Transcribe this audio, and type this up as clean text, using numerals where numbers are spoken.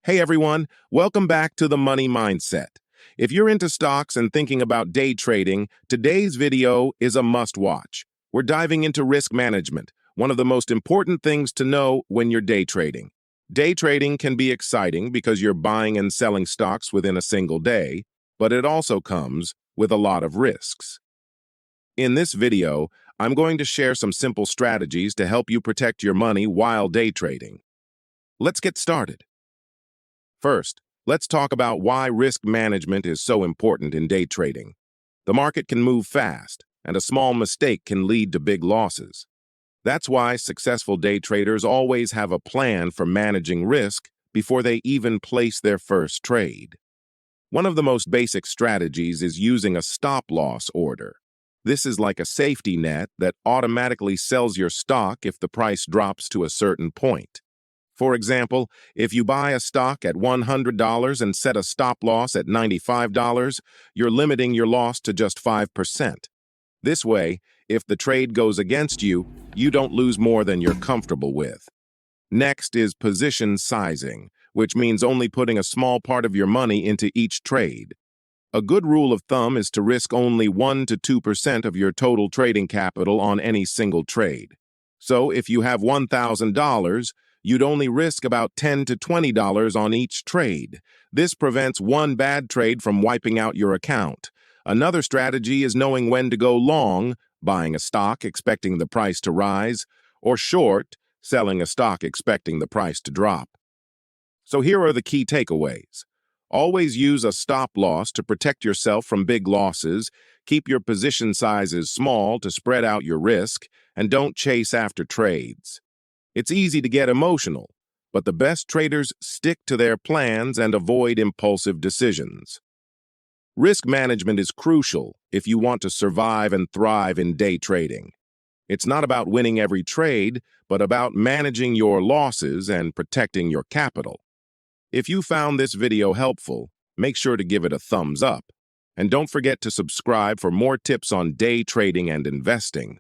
Hey everyone, welcome back to the Money Mindset. If you're into stocks and thinking about day trading, today's video is a must-watch. We're diving into risk management, one of the most important things to know when you're day trading. Day trading can be exciting because you're buying and selling stocks within a single day, but it also comes with a lot of risks. In this video, I'm going to share some simple strategies to help you protect your money while day trading. Let's get started. First, let's talk about why risk management is so important in day trading. The market can move fast, and a small mistake can lead to big losses. That's why successful day traders always have a plan for managing risk before they even place their first trade. One of the most basic strategies is using a stop-loss order. This is like a safety net that automatically sells your stock if the price drops to a certain point. For example, if you buy a stock at $100 and set a stop loss at $95, you're limiting your loss to just 5%. This way, if the trade goes against you, you don't lose more than you're comfortable with. Next is position sizing, which means only putting a small part of your money into each trade. A good rule of thumb is to risk only 1 to 2% of your total trading capital on any single trade. So if you have $1,000, you'd only risk about $10 to $20 on each trade. This prevents one bad trade from wiping out your account. Another strategy is knowing when to go long, buying a stock expecting the price to rise, or short, selling a stock expecting the price to drop. So here are the key takeaways. Always use a stop loss to protect yourself from big losses, keep your position sizes small to spread out your risk, and don't chase after trades. It's easy to get emotional, but the best traders stick to their plans and avoid impulsive decisions. Risk management is crucial if you want to survive and thrive in day trading. It's not about winning every trade, but about managing your losses and protecting your capital. If you found this video helpful, make sure to give it a thumbs up. And don't forget to subscribe for more tips on day trading and investing.